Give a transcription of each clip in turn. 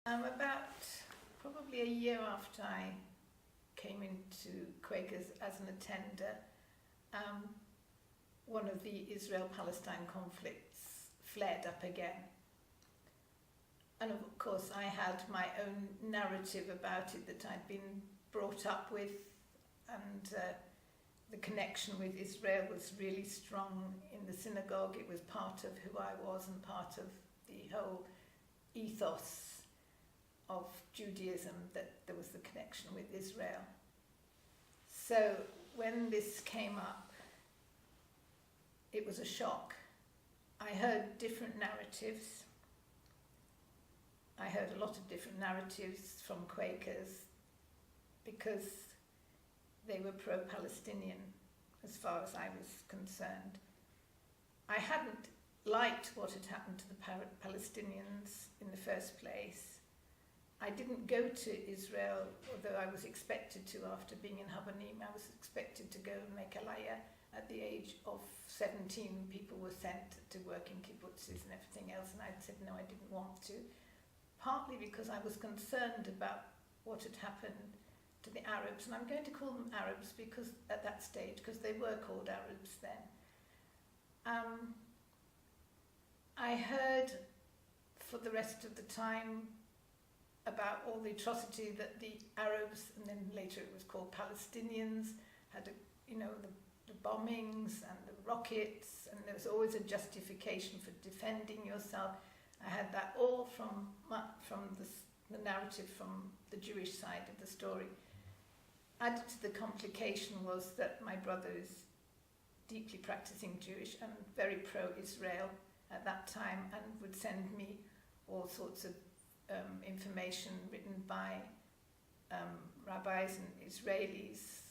About probably a year after I came into Quakers as an attender, one of the Israel-Palestine conflicts flared up again. And of course I had my own narrative about it that I'd been brought up with, and the connection with Israel was really strong in the synagogue. It was part of who I was and part of the whole ethos of Judaism, that there was the connection with Israel. So when this came up, it was a shock. I heard different narratives. I heard a lot of different narratives from Quakers because they were pro-Palestinian as far as I was concerned. I hadn't liked what had happened to the Palestinians in the first place. I didn't go to Israel, although I was expected to after being in Habanim. I was expected to go and make Aliyah at the age of 17. People were sent to work in kibbutzes and everything else, and I said no, I didn't want to. Partly because I was concerned about what had happened to the Arabs, and I'm going to call them Arabs because at that stage, because they were called Arabs then. I heard for the rest of the time about all the atrocity that the Arabs, and then later it was called Palestinians, had, the bombings and the rockets, and there was always a justification for defending yourself. I had that all from the narrative from the Jewish side of the story. Added to the complication was that my brother is deeply practicing Jewish and very pro-Israel at that time, and would send me all sorts of information written by rabbis and Israelis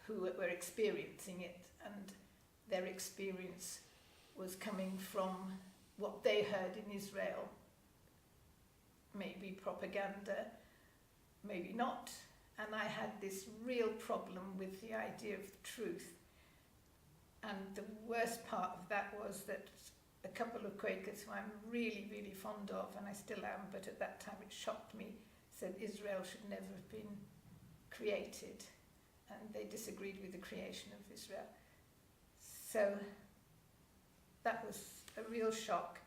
who were experiencing it, and their experience was coming from what they heard in Israel. Maybe propaganda, maybe not. And I had this real problem with the idea of truth. And the worst part of that was that a couple of Quakers who I'm really, really fond of, and I still am, but at that time it shocked me, said Israel should never have been created, and they disagreed with the creation of Israel. So that was a real shock.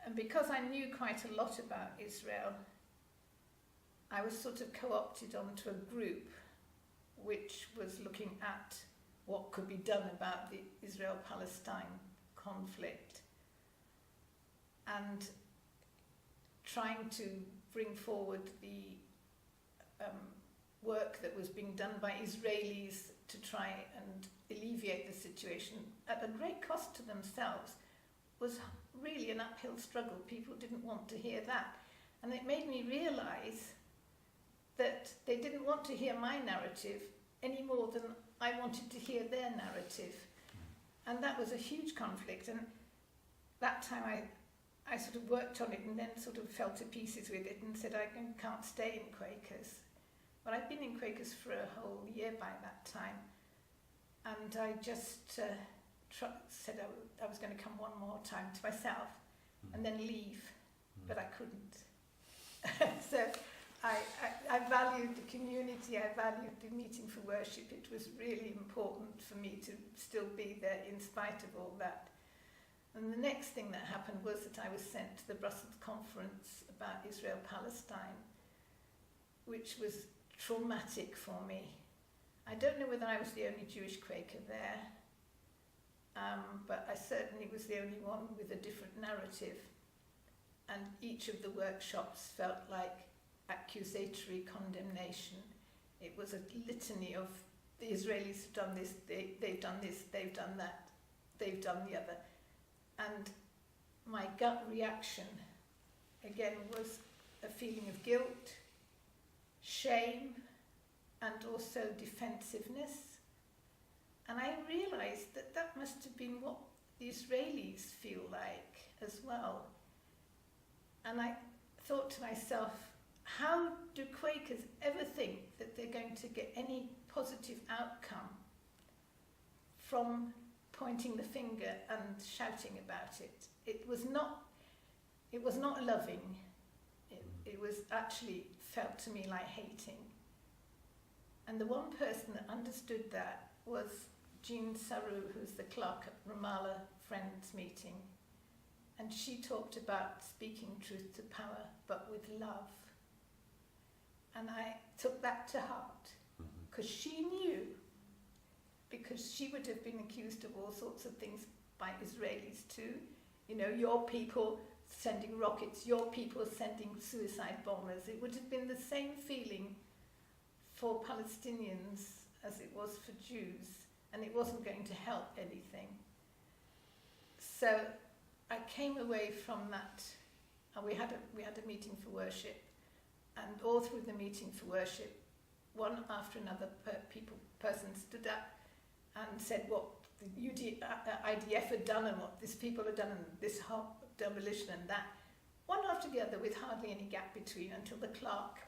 And because I knew quite a lot about Israel, I was sort of co-opted onto a group which was looking at what could be done about the Israel-Palestine conflict, and trying to bring forward the work that was being done by Israelis to try and alleviate the situation at a great cost to themselves was really an uphill struggle. People didn't want to hear that, and it made me realize that they didn't want to hear my narrative any more than I wanted to hear their narrative. And that was a huge conflict, and that time I sort of worked on it and then sort of fell to pieces with it and said I can't stay in Quakers. But I'd been in Quakers for a whole year by that time, and I just said I was going to come one more time to myself and then leave, but I couldn't. So I valued the community, I valued the meeting for worship. It was really important for me to still be there in spite of all that. And the next thing that happened was that I was sent to the Brussels conference about Israel-Palestine, which was traumatic for me. I don't know whether I was the only Jewish Quaker there, but I certainly was the only one with a different narrative. And each of the workshops felt like accusatory condemnation. It was a litany of the Israelis have done this, they've done this, they've done that, they've done the other. And my gut reaction, again, was a feeling of guilt, shame, and also defensiveness. And I realized that that must have been what the Israelis feel like as well. And I thought to myself, how do Quakers ever think that they're going to get any positive outcome from pointing the finger and shouting about it? It was not loving. it was actually felt to me like hating. And the one person that understood that was Jean Saru, who's the clerk at Ramallah Friends meeting. And she talked about speaking truth to power, but with love. And I took that to heart, because she knew, because she would have been accused of all sorts of things by Israelis too. You know, your people sending rockets, your people sending suicide bombers. It would have been the same feeling for Palestinians as it was for Jews, and it wasn't going to help anything. So I came away from that, and we had a meeting for worship, and all through the meeting for worship, one after another person stood up and said what the IDF had done and what these people had done and this whole demolition and that, one after the other with hardly any gap between, until the clerk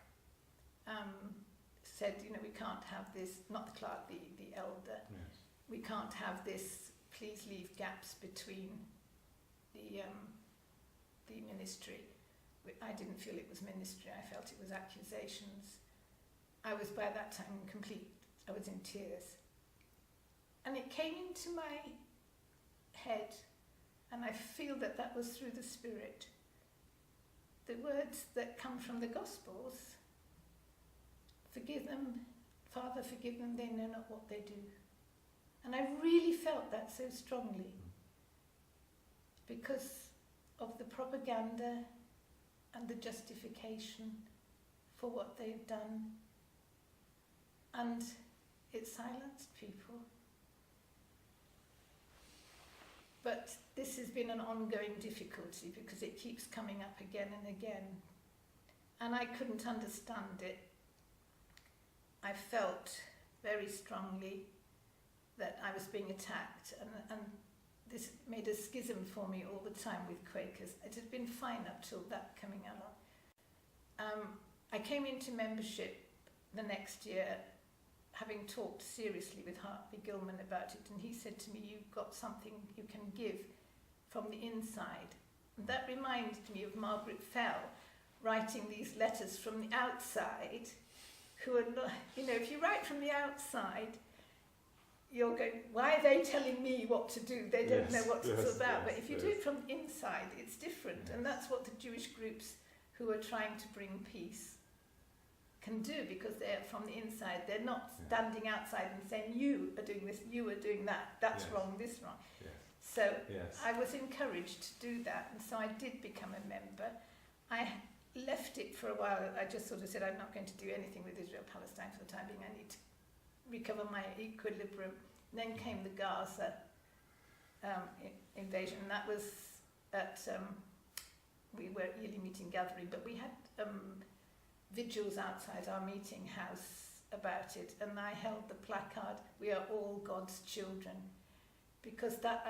said, you know, we can't have this, not the clerk, the elder, yes. We can't have this, please leave gaps between the ministry. I didn't feel it was ministry, I felt it was accusations. I was by that time I was in tears. And it came into my head, and I feel that that was through the Spirit. The words that come from the Gospels, forgive them, Father, forgive them, they know not what they do. And I really felt that so strongly, because of the propaganda and the justification for what they've done. And it silenced people. But this has been an ongoing difficulty, because it keeps coming up again and again. And I couldn't understand it. I felt very strongly that I was being attacked, and this made a schism for me all the time with Quakers. It had been fine up till that coming along. I came into membership the next year, having talked seriously with Hartley Gilman about it, and he said to me, you've got something you can give from the inside. And that reminded me of Margaret Fell writing these letters from the outside, who are not, you know, if you write from the outside, you're going, why are they telling me what to do? They don't know what it's about. But if you do it from the inside, it's different. And that's what the Jewish groups who are trying to bring peace can do, because they're from the inside. They're not standing outside and saying, you are doing this, you are doing that, that's wrong, this wrong. So I was encouraged to do that, and so I did become a member. I left it for a while. I just sort of said, I'm not going to do anything with Israel-Palestine for the time being. I need to recover my equilibrium. And then came the Gaza invasion. That was at, we were at yearly meeting gathering, but we had vigils outside our meeting house about it, and I held the placard, we are all God's children, because that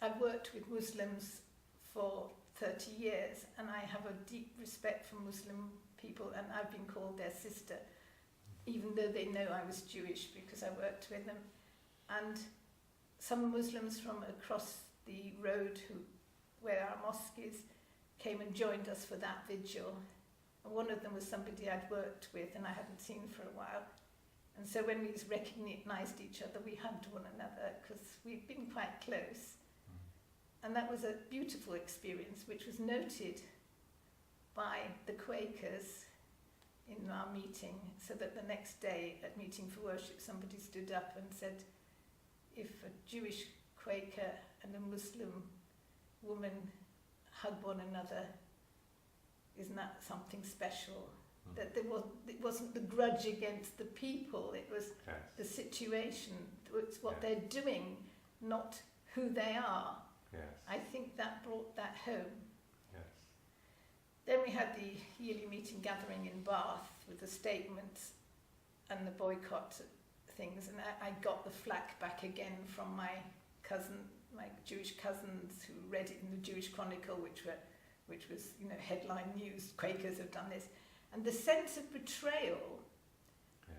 I've worked with Muslims for 30 years, and I have a deep respect for Muslim people, and I've been called their sister, even though they know I was Jewish, because I worked with them. And some Muslims from across the road where our mosque is came and joined us for that vigil. And one of them was somebody I'd worked with and I hadn't seen for a while. And so when we recognised each other, we hugged one another, because we'd been quite close. And that was a beautiful experience, which was noted by the Quakers in our meeting, so that the next day at meeting for worship, somebody stood up and said, if a Jewish Quaker and a Muslim woman hug one another, isn't that something special? That it wasn't the grudge against the people, it was the situation, it's what they're doing, not who they are. I think that brought that home. Then we had the yearly meeting gathering in Bath with the statements and the boycott things, and I got the flack back again from my Jewish cousins who read it in the Jewish Chronicle, which was, you know, headline news, Quakers have done this. And the sense of betrayal,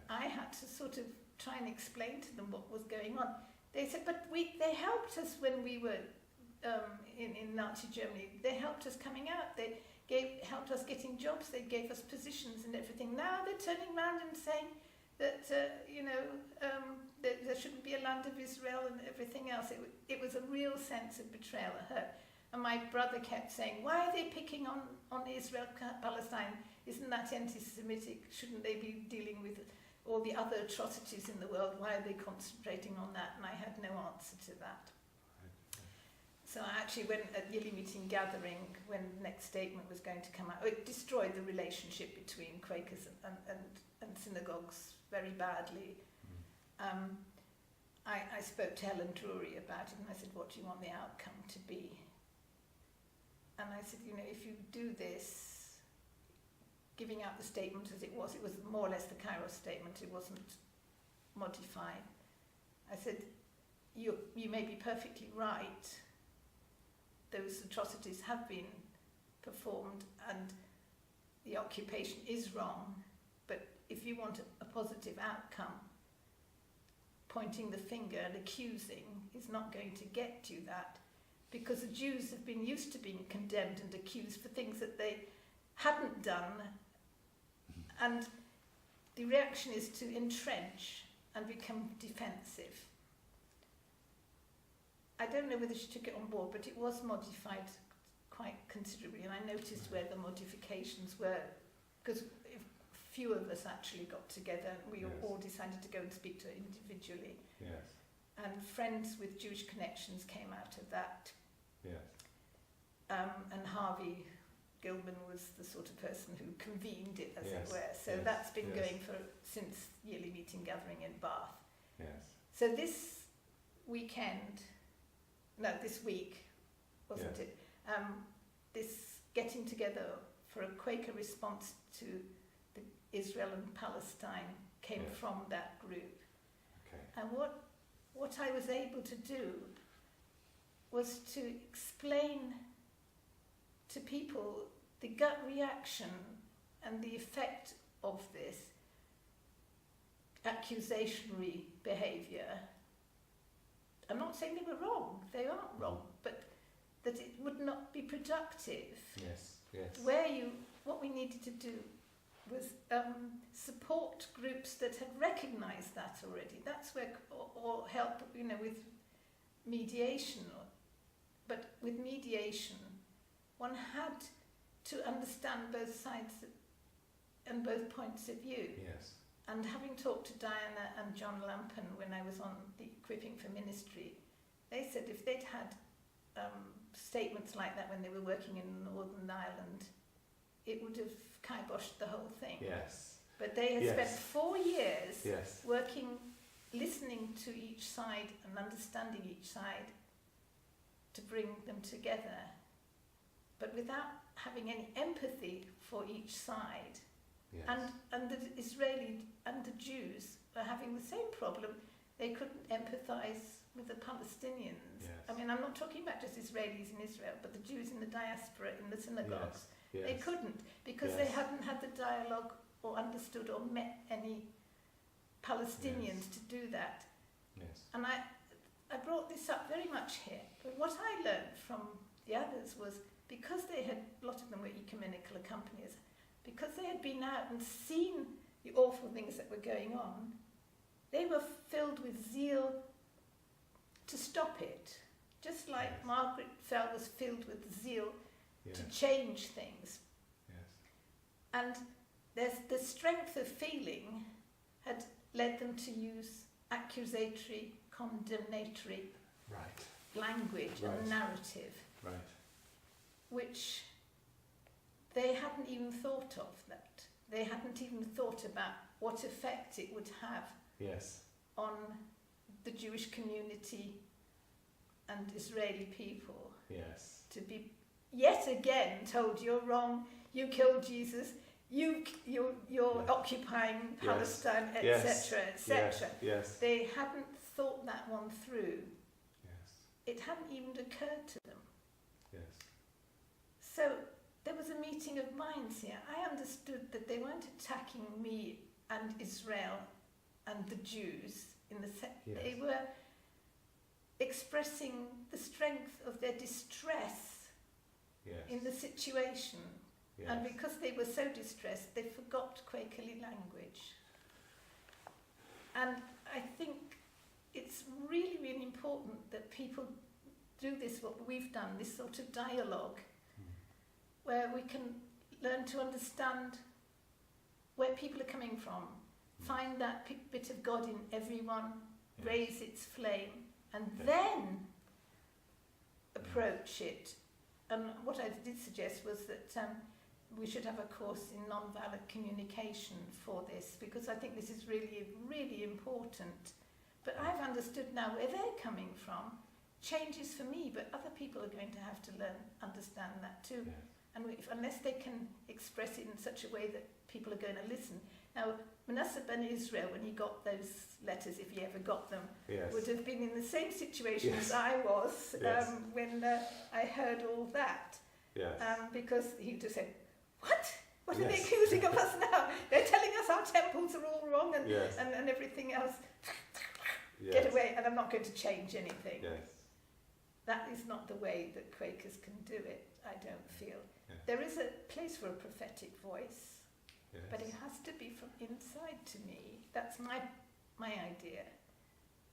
I had to sort of try and explain to them what was going on. They said, but they helped us when we were in Nazi Germany. They helped us coming out. helped us getting jobs. They gave us positions and everything. Now they're turning around and saying that there shouldn't be a land of Israel and everything else. It was a real sense of betrayal and hurt. And my brother kept saying, why are they picking on Israel, Palestine? Isn't that anti-Semitic? Shouldn't they be dealing with all the other atrocities in the world? Why are they concentrating on that? And I had no answer to that. So I actually went at Yearly Meeting Gathering when the next statement was going to come out. It destroyed the relationship between Quakers and synagogues very badly. I spoke to Helen Drury about it and I said, what do you want the outcome to be? And I said, if you do this, giving out the statement as it was more or less the Cairo statement, it wasn't modified. I said, you may be perfectly right, those atrocities have been performed and the occupation is wrong, but if you want a positive outcome, pointing the finger and accusing is not going to get you that, because the Jews have been used to being condemned and accused for things that they hadn't done, and the reaction is to entrench and become defensive. I don't know whether she took it on board, but it was modified quite considerably, and I noticed where the modifications were, because few of us actually got together and we all decided to go and speak to her individually. Yes. And Friends with Jewish Connections came out of that. Yes. And Harvey Gilman was the sort of person who convened it, as it were. So that's been going since Yearly Meeting Gathering in Bath. Yes. So this week, wasn't it? This getting together for a Quaker response to the Israel and Palestine came from that group. Okay. And what I was able to do was to explain to people the gut reaction and the effect of this accusatory behaviour. I'm not saying they were wrong, they aren't wrong, but that it would not be productive. Yes, yes. What we needed to do was support groups that had recognised that already. That's where, or help, with mediation. But with mediation, one had to understand both sides and both points of view. Yes. And having talked to Diana and John Lampen when I was on the Equipping for Ministry, they said if they'd had statements like that when they were working in Northern Ireland, it would have kiboshed the whole thing. Yes. But they had spent 4 years working, listening to each side and understanding each side to bring them together, but without having any empathy for each side. Yes. And the Israeli and the Jews were having the same problem. They couldn't empathise with the Palestinians. Yes. I mean, I'm not talking about just Israelis in Israel, but the Jews in the diaspora, in the synagogues. Yes. They couldn't, because they hadn't had the dialogue or understood or met any Palestinians to do that. Yes. And I brought this up very much here, but what I learned from the others was, because they had, a lot of them were ecumenical accompaniers, because they had been out and seen the awful things that were going on, they were filled with zeal to stop it. Just like Margaret Fell was filled with zeal to change things. Yes. And the strength of feeling had led them to use accusatory, condemnatory language and narrative, which they hadn't even thought of that. They hadn't even thought about what effect it would have on the Jewish community and Israeli people. Yes. To be yet again told you're wrong, you killed Jesus, you're occupying Palestine, etc., etc. Yes. They hadn't thought that one through. Yes. It hadn't even occurred to them. Yes. So there was a meeting of minds here. I understood that they weren't attacking me and Israel and the Jews in the they were expressing the strength of their distress in the situation, Yes. And because they were so distressed, they forgot Quakerly language. And I think it's really, really important that people do this, what we've done, this sort of dialogue, where we can learn to understand where people are coming from, find that bit of God in everyone, Yes. raise its flame, and Yeah. then approach it. And what I did suggest was that we should have a course in non-violent communication for this, because I think this is really, really important. But I've understood now where they're coming from. Changes for me, but other people are going to have to understand that too. Yes. And unless they can express it in such a way that people are going to listen. Now, Manasseh ben Israel, when he got those letters, if he ever got them, Yes. would have been in the same situation Yes. as I was Yes. when I heard all that. Yes. Because he just said, what? What are they Yes. accusing of us now? They're telling us our temples are all wrong and, Yes. and everything else. Yes. Get away, and I'm not going to change anything. Yes. That is not the way that Quakers can do it, I don't feel. Yes. There is a place for a prophetic voice, Yes. but it has to be from inside to me. That's my idea,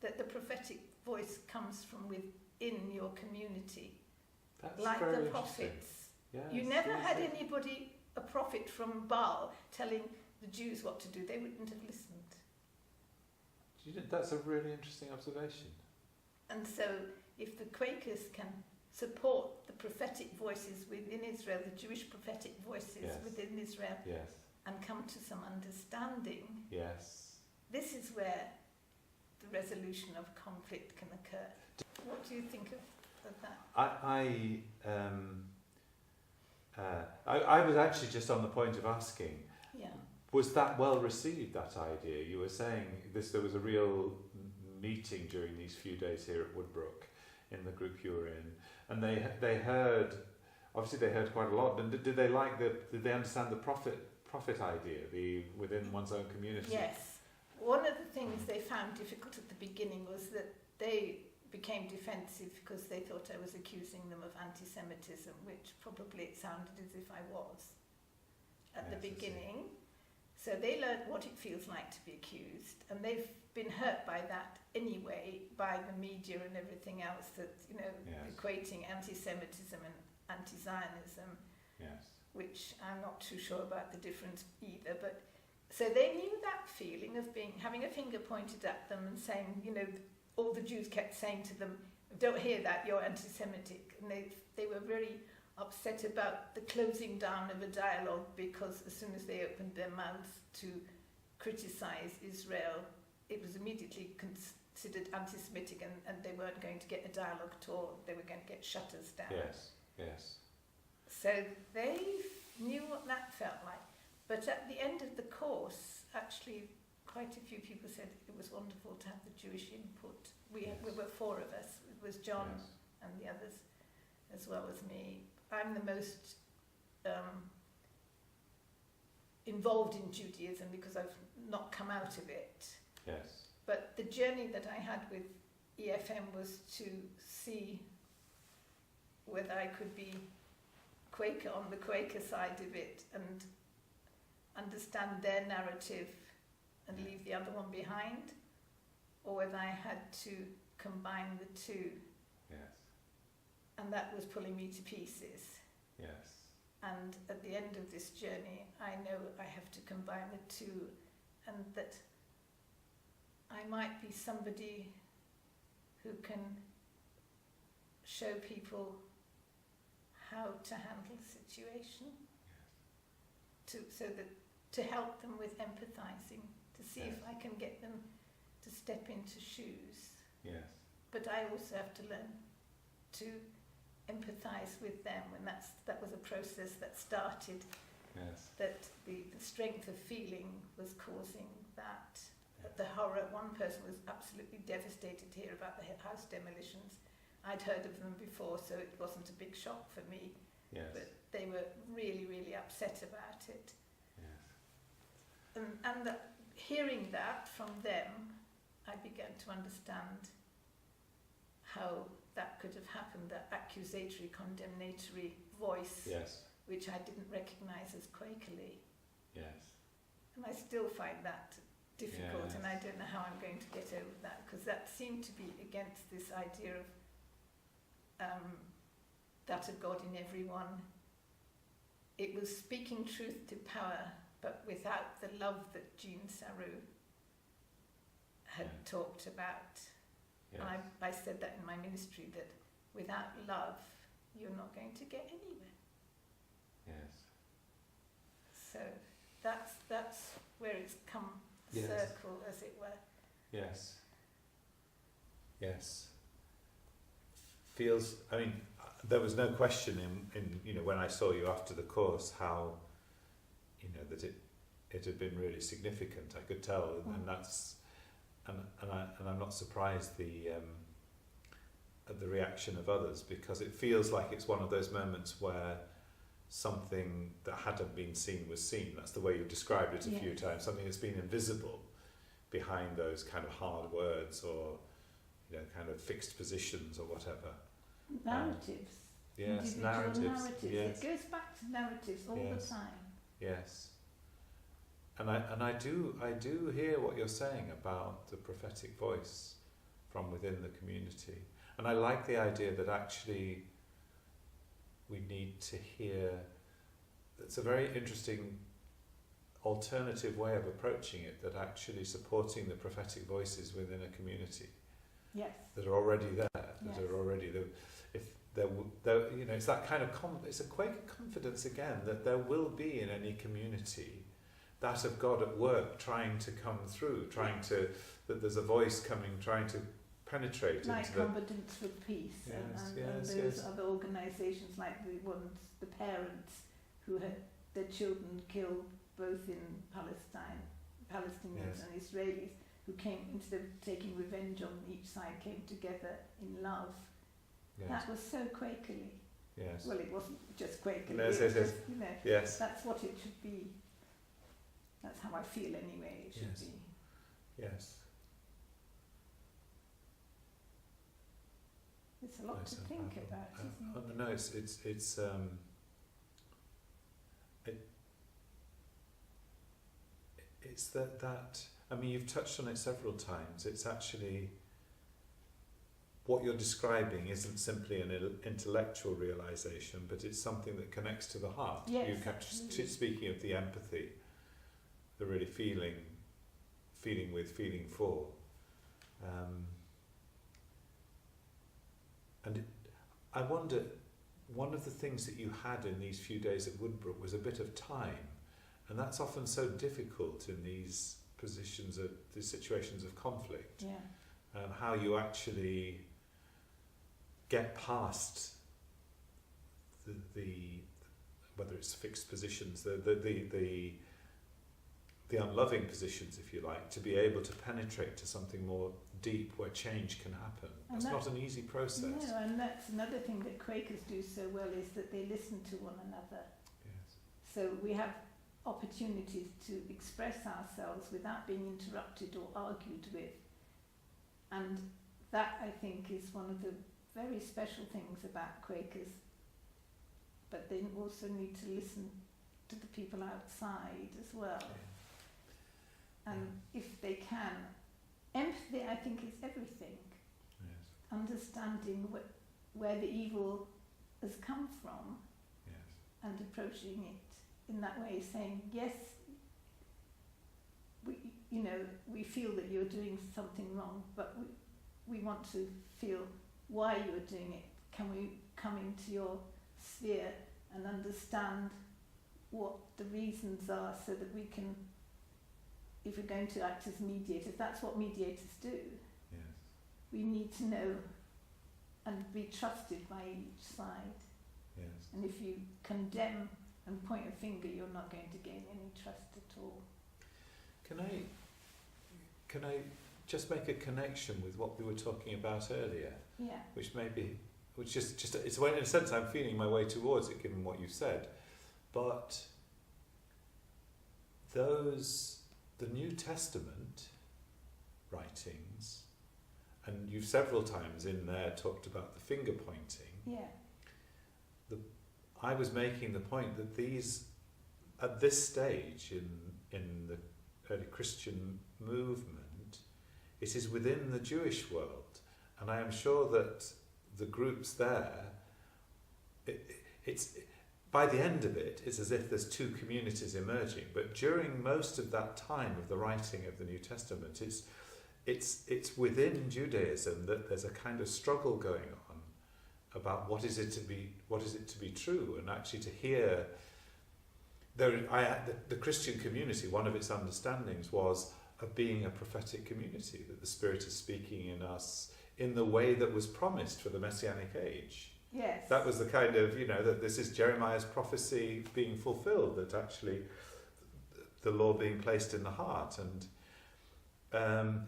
that the prophetic voice comes from within your community, That's like very the interesting. prophets. Yes. You never yes, had yes. anybody, a prophet from Baal, telling the Jews what to do. They wouldn't have listened. That's a really interesting observation. And so if the Quakers can support the prophetic voices within Israel, the Jewish prophetic voices Yes. within Israel, Yes. and come to some understanding, Yes. this is where the resolution of conflict can occur. What do you think of that? I was actually just on the point of asking, Yeah. was that well received, that idea? You were saying there was a real meeting during these few days here at Woodbrook in the group you were in, and they heard, obviously they heard quite a lot. And did they understand the prophet idea, the within one's own community? Yes. One of the things they found difficult at the beginning was that they became defensive because they thought I was accusing them of anti-Semitism, which probably it sounded as if I was at the Yes, I see. beginning. So they learned what it feels like to be accused, and they've been hurt by that anyway, by the media and everything else that, Yes. equating anti-Semitism and anti-Zionism, Yes. which I'm not too sure about the difference either. But so they knew that feeling of having a finger pointed at them and saying, all the Jews kept saying to them, don't hear that, you're anti-Semitic. And they were very upset about the closing down of a dialogue, because as soon as they opened their mouths to criticize Israel, it was immediately considered anti-Semitic, and they weren't going to get a dialogue at all. They were going to get shutters down. Yes. Yes. So they knew what that felt like. But at the end of the course, actually, quite a few people said it was wonderful to have the Jewish input. We were four of us. It was John Yes. and the others, as well as me. I'm the most involved in Judaism because I've not come out of it. Yes. But the journey that I had with EFM was to see whether I could be Quaker on the Quaker side of it and understand their narrative and leave the other one behind, or whether I had to combine the two. Yes. And that was pulling me to pieces. Yes. And at the end of this journey, I know I have to combine the two, and that I might be somebody who can show people how to handle the situation, to help them with empathizing, to see if I can get them to step into shoes. Yes. But I also have to learn to empathize with them, and that was a process that started. Yes. That the strength of feeling was causing that. The horror. One person was absolutely devastated here about the house demolitions. I'd heard of them before, so it wasn't a big shock for me. Yes. But they were really, really upset about it. Yes. And hearing that from them, I began to understand how that could have happened, that accusatory, condemnatory voice Yes. which I didn't recognise as Quakerly. Yes. And I still find that difficult, Yes. and I don't know how I'm going to get over that, because that seemed to be against this idea of that of God in everyone. It was speaking truth to power, but without the love that Jean Saru had talked about. Yes. And I said that in my ministry, that without love, you're not going to get anywhere. Yes. So that's where it's come Yes. circle, as it were. Yes. Yes. Feels. I mean, there was no question in when I saw you after the course how that it had been really significant. I could tell, and that's and I'm not surprised at the reaction of others, because it feels like it's one of those moments where something that hadn't been seen was seen. That's the way you've described it a few times. Something that's been invisible behind those kind of hard words, or kind of fixed positions or whatever. Narratives. Yes, Individual narratives. Yes. It goes back to narratives all the time. Yes. And I do hear what you're saying about the prophetic voice from within the community. And I like the idea that actually we need to hear. It's a very interesting alternative way of approaching it, that actually supporting the prophetic voices within a community. Yes. That are already there. Yes. That are already there. If there, it's that kind of it's a Quaker confidence again, that there will be in any community that of God at work, trying to come through, that there's a voice coming, trying to penetrate like into the... Competence for Peace, and those other organisations, like the parents who had their children killed both in Palestinians and Israelis, who came, instead of taking revenge on each side, came together in love. Yes. That was so Quakerly. Yes. Well, it wasn't just Quakerly. Yes, it was yes, just, yes. That's what it should be. That's how I feel anyway. It should be. Yes. It's a lot to think about, isn't it? No, it's that. I mean, you've touched on it several times. It's actually what you're describing isn't simply an intellectual realization, but it's something that connects to the heart. Yes, you kept speaking of the empathy, the really feeling with, feeling for. And I wonder, one of the things that you had in these few days at Woodbrook was a bit of time, and that's often so difficult in these these situations of conflict. Yeah. How you actually get past the whether it's fixed positions, the unloving positions, if you like, to be able to penetrate to something more deep where change can happen. That's not an easy process. No, and that's another thing that Quakers do so well, is that they listen to one another. Yes. So we have opportunities to express ourselves without being interrupted or argued with. And that, I think, is one of the very special things about Quakers. But they also need to listen to the people outside as well. Yeah. And if they can, empathy, I think, is everything. Yes. Understanding where the evil has come from, Yes. and approaching it in that way, saying, yes, we feel that you're doing something wrong, but we want to feel why you're doing it. Can we come into your sphere and understand what the reasons are, so that we can, if we're going to act as mediators, that's what mediators do. Yes. We need to know and be trusted by each side. Yes. And if you condemn and point a finger, you're not going to gain any trust at all. Can I just make a connection with what we were talking about earlier? Yeah. Which just it's in a sense I'm feeling my way towards it, given what you've said. But the New Testament writings, and you've several times in there talked about the finger pointing. Yeah. I was making the point that these, at this stage in the early Christian movement, it is within the Jewish world, and I am sure that the groups there, it's by the end of it, it's as if there's two communities emerging. But during most of that time of the writing of the New Testament, it's within Judaism that there's a kind of struggle going on about what is it to be true, and actually to hear. The Christian community, one of its understandings was of being a prophetic community, that the Spirit is speaking in us in the way that was promised for the Messianic age. Yes. That was the kind of, that this is Jeremiah's prophecy being fulfilled, that actually the law being placed in the heart. And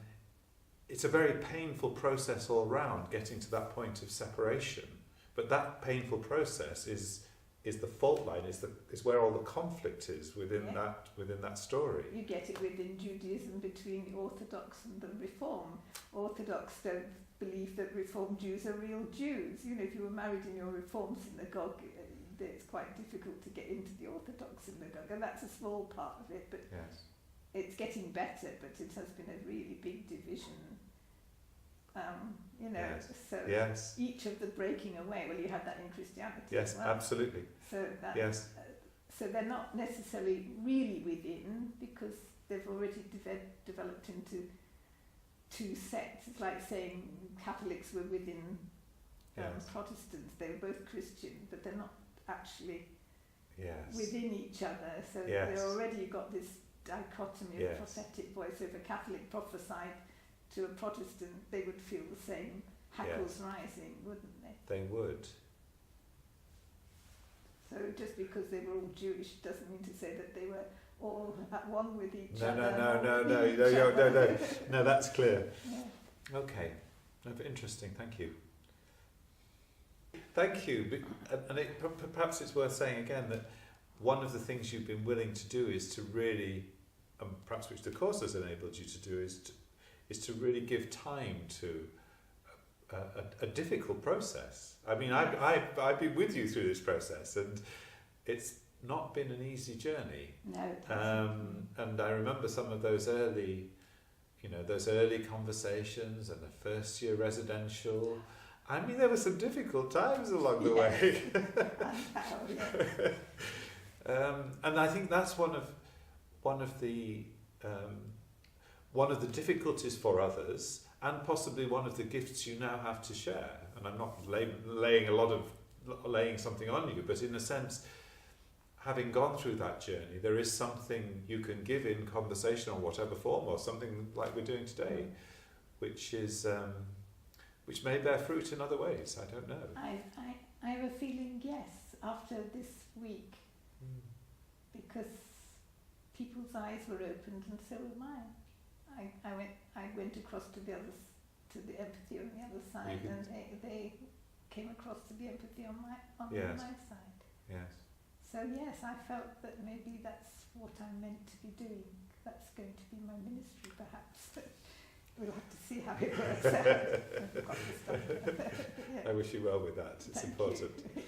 it's a very painful process all round, getting to that point of separation. But that painful process is the fault line, is where all the conflict is within that story. You get it within Judaism between the Orthodox and the Reform. Orthodox don't believe that Reform Jews are real Jews. If you were married in your Reform synagogue, it's quite difficult to get into the Orthodox synagogue, and that's a small part of it, but yes. It's getting better, but it has been a really big division. Yes. So yes. Each of the breaking away, well, you have that in Christianity Yes, as well. absolutely. So that, yes. So they're not necessarily really within, because they've already developed into two sects. It's like saying Catholics were within Yes. Protestants. They were both Christian, but they're not actually Yes. within each other. So Yes. they already got this dichotomy Yes. of prophetic voice. So if a Catholic prophesied to a Protestant, they would feel the same hackles rising, wouldn't they? They would. So just because they were all Jewish doesn't mean to say that they were all at one with each No, other. no. No, that's clear. Yeah. Okay. No, but interesting. Thank you. Thank you. And perhaps it's worth saying again that one of the things you've been willing to do is to really, and perhaps which the course has enabled you to do, is to really give time to a difficult process. I mean, I've been with you through this process, and it's not been an easy journey. No, it hasn't. And I remember some of those early conversations and the first year residential. I mean, there were some difficult times along the way. And I think that's one of the difficulties for others, and possibly one of the gifts you now have to share. And I'm not laying something on you, but in a sense, having gone through that journey, there is something you can give in conversation or whatever form, or something like we're doing today, which may bear fruit in other ways. I don't know. I have a feeling yes after this week, because people's eyes were opened, and so were mine. I went across to the empathy on the other side, and they came across to the empathy on my side. Yes. So yes, I felt that maybe that's what I'm meant to be doing. That's going to be my ministry, perhaps. We'll have to see how it works out. I've got to stop. Yeah. I wish you well with that. It's Thank important. you.